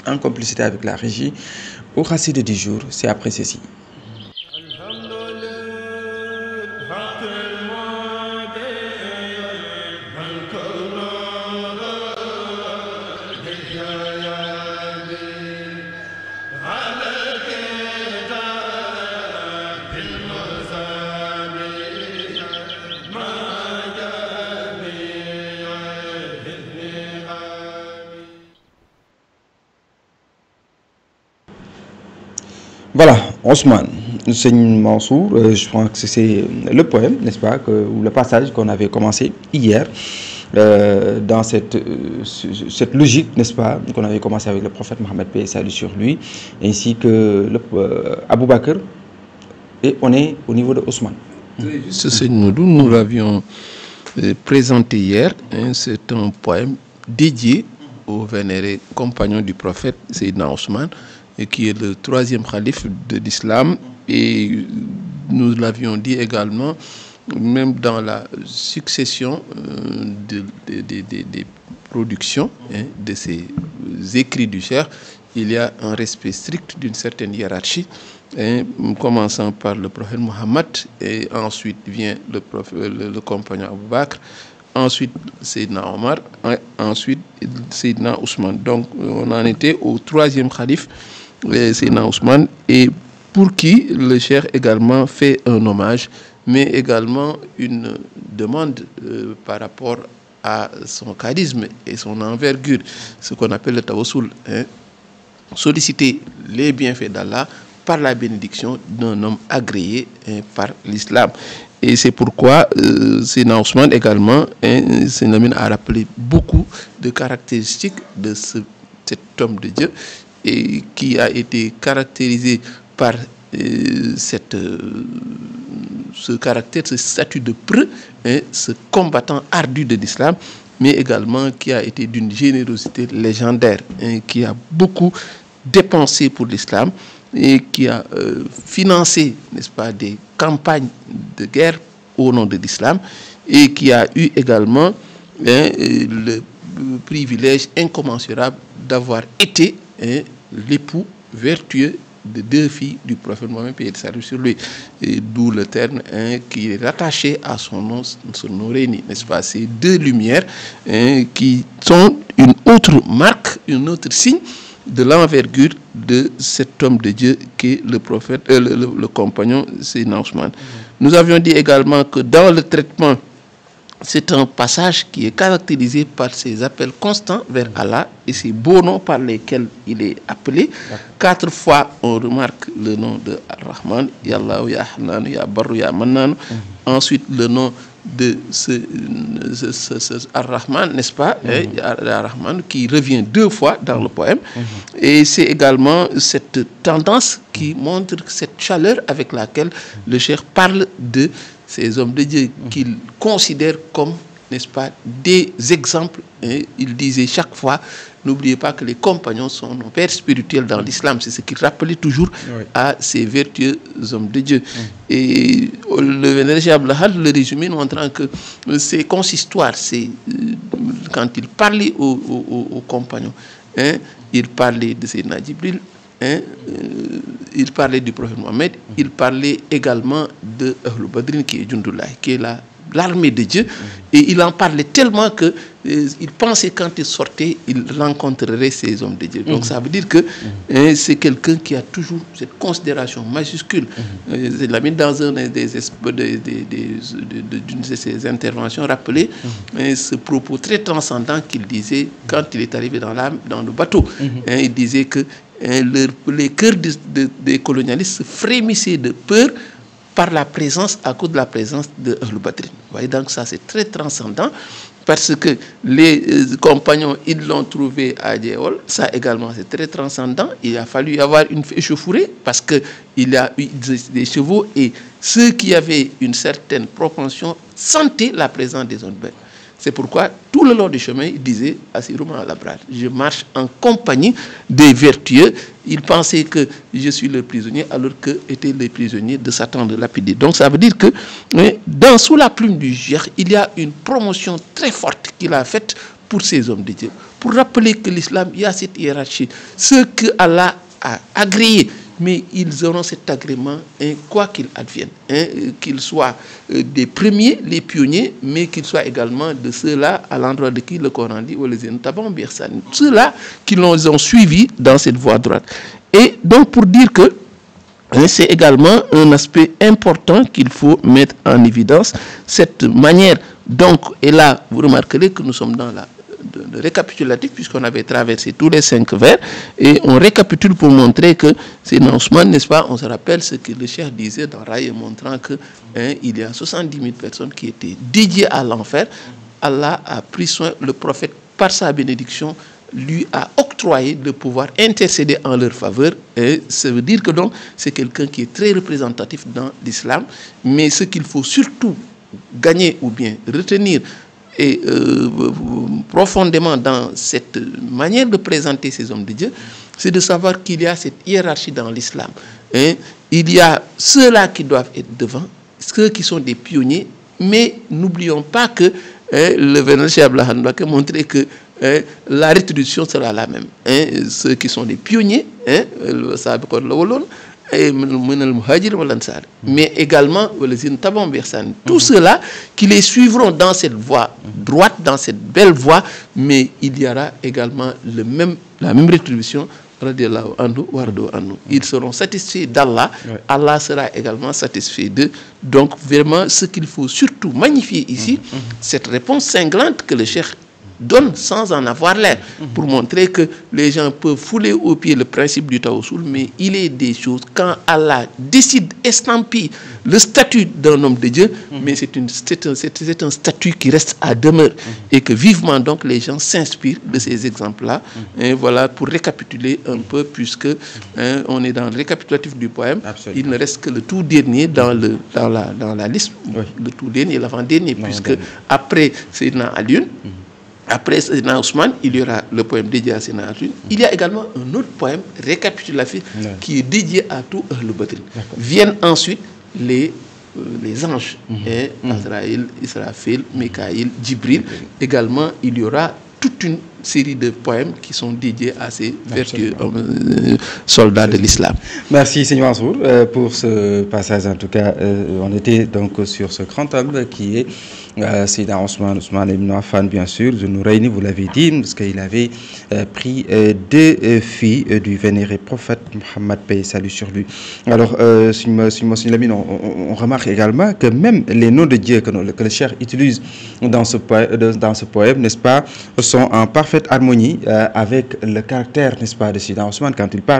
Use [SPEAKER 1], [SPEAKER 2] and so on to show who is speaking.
[SPEAKER 1] en complicité avec la régie. Au Khassida du jour, c'est après ceci. Voilà, Ousmane, Seigne Mansour, je pense que c'est le poème, n'est-ce pas, ou le passage qu'on avait commencé hier, dans cette logique, n'est-ce pas, qu'on avait commencé avec le prophète Mohammed, paix et salut sur lui, ainsi que Abou Bakr, et on est au niveau de Ousmane.
[SPEAKER 2] Ce Seigne Moudou, nous l'avions présenté hier, hein, c'est un poème dédié au vénéré compagnon du prophète, Seydina Ousmane, et qui est le troisième calife de l'islam. Et nous l'avions dit également, même dans la succession des productions, hein, de ces écrits du Cheikh, il y a un respect strict d'une certaine hiérarchie, hein, commençant par le prophète Mohammed, et ensuite vient le compagnon Abou Bakr, ensuite Seydina Omar, ensuite Seydina Ousmane. Donc on en était au troisième calife, Seydina Ousmane, et pour qui le Cheikh également fait un hommage, mais également une demande par rapport à son charisme et son envergure, ce qu'on appelle le tawassul, hein, solliciter les bienfaits d'Allah par la bénédiction d'un homme agréé, hein, par l'islam. Et c'est pourquoi Seydina Ousmane également, hein, a rappelé beaucoup de caractéristiques de cet homme de Dieu, et qui a été caractérisé par ce caractère, ce statut de preux, hein, ce combattant ardu de l'islam, mais également qui a été d'une générosité légendaire, hein, qui a beaucoup dépensé pour l'islam et qui a financé, n'est-ce pas, des campagnes de guerre au nom de l'islam, et qui a eu également, hein, le privilège incommensurable d'avoir été, hein, l'époux vertueux de deux filles du prophète Mohammed, paix et salut sur lui, d'où le terme, hein, qui est rattaché à son nom, son Noréni, n'est-ce pas? Ces deux lumières, hein, qui sont une autre marque, un autre signe de l'envergure de cet homme de Dieu qui est le prophète, le compagnon Seydina Ousmane. Nous avions dit également que dans le traitement, c'est un passage qui est caractérisé par ses appels constants vers Allah et ses beaux noms par lesquels il est appelé. 4 fois, on remarque le nom de Ar-Rahman, Ya Allah, Ya Hanan, Ya Barru, Ya Mannan. Ensuite, le nom de ce Ar-Rahman, n'est-ce pas, Ar-Rahman, qui revient 2 fois dans le poème. Et c'est également cette tendance qui montre cette chaleur avec laquelle le Cheikh parle de ces hommes de Dieu qu'il considère comme, n'est-ce pas, des exemples. Et il disait chaque fois, n'oubliez pas que les compagnons sont nos pères spirituels dans l'islam. C'est ce qu'il rappelait toujours, oui, à ces vertueux hommes de Dieu. Et le vénéré Cheikh Abdul Ahad le résumé montrant que ces consistoires, c'est quand il parlait aux compagnons, hein, il parlait de Seydina Djibril, hein, il parlait du prophète Mohammed, il parlait également de Ahlul Badrin, qui est Jundullah, qui est l'armée de Dieu, et il en parlait tellement que il pensait quand il sortait, il rencontrerait ces hommes de Dieu. Donc ça veut dire que c'est quelqu'un qui a toujours cette considération majuscule. Il l'a mis dans un d'une de ses interventions, rappelé ce propos très transcendant qu'il disait quand il est arrivé dans le bateau. Il disait que les cœurs des colonialistes se frémissaient de peur par la présence, à cause de la présence de Ahlul Badrin. Vous voyez, donc ça c'est très transcendant, parce que les compagnons, ils l'ont trouvé à Djéol. Ça également c'est très transcendant. Il a fallu y avoir une échauffourée, parce qu'il y a eu des chevaux, et ceux qui avaient une certaine propension sentaient la présence des autres bêtes. C'est pourquoi, tout le long du chemin, il disait à Sirouma al-Abrar, je marche en compagnie des vertueux. Il pensait que je suis le prisonnier, alors que étaient les prisonniers de Satan de lapidé. Donc ça veut dire que, sous la plume du Cheikh, il y a une promotion très forte qu'il a faite pour ces hommes de Dieu, pour rappeler que l'islam, il y a cette hiérarchie. Ce que Allah a agréé, mais ils auront cet agrément, quoi qu'il advienne, qu'ils soient des premiers, les pionniers, mais qu'ils soient également de ceux-là à l'endroit de qui le Coran dit, ceux-là qui l'ont ont suivi dans cette voie droite. Et donc pour dire que c'est également un aspect important qu'il faut mettre en évidence, cette manière. Donc, et là, vous remarquerez que nous sommes dans le récapitulatif, puisqu'on avait traversé tous les 5 vers, et on récapitule pour montrer que c'est Ousmane, n'est-ce pas? On se rappelle ce que le cheikh disait dans Raï, montrant que il y a 70 000 personnes qui étaient dédiées à l'enfer. Allah a pris soin, le prophète, par sa bénédiction, lui a octroyé de pouvoir intercéder en leur faveur. Et ça veut dire que donc c'est quelqu'un qui est très représentatif dans l'islam. Mais ce qu'il faut surtout gagner ou bien retenir et profondément dans cette manière de présenter ces hommes de Dieu, c'est de savoir qu'il y a cette hiérarchie dans l'islam. Il y a ceux-là qui doivent être devant, ceux qui sont des pionniers, mais n'oublions pas que le vénérable Cheikh Abdallah Hanbaka montrait que la rétribution sera la même. Ceux qui sont des pionniers, mais également tous ceux-là qui les suivront dans cette voie droite, dans cette belle voie, mais il y aura également la même rétribution. Ils seront satisfaits d'Allah, Allah sera également satisfait d'eux. Donc vraiment ce qu'il faut surtout magnifier ici, cette réponse cinglante que le cheikh donne sans en avoir l'air, pour montrer que les gens peuvent fouler au pied le principe du Tawassul, mais il est des choses, quand Allah décide, estampille le statut d'un homme de Dieu, mais c'est un statut qui reste à demeure, et que vivement donc les gens s'inspirent de ces exemples-là. Et voilà, pour récapituler un peu, puisque on est dans le récapitulatif du poème. Absolument. Il ne reste que le tout dernier dans la liste, le tout dernier, l'avant-dernier, puisque après Sayyidina Alioune, après Sayyidina Ousmane, il y aura le poème dédié à Sayyidina Alioune. Il y a également un autre poème récapitulatif qui est dédié à tout Ahlul Badr. Viennent ensuite les anges, Azraïl, Israfil, Mikaïl, Djibril. Également, il y aura toute une série de poèmes qui sont dédiés à ces vertueux soldats de l'islam.
[SPEAKER 1] Merci Seigneur Mansour pour ce passage. En tout cas, on était donc sur ce grand homme qui est Sayyidina Ousmane ibn Affan, bien sûr. Noureini, vous l'avez dit, parce qu'il avait pris 2 filles du vénéré prophète Mohammed, paix et salut sur lui. Alors, on remarque également que même les noms de Dieu que le cheikh utilise dans ce poème, n'est-ce pas, sont en parfaite harmonie avec le caractère, n'est-ce pas, de Sayyidina Ousmane quand il parle.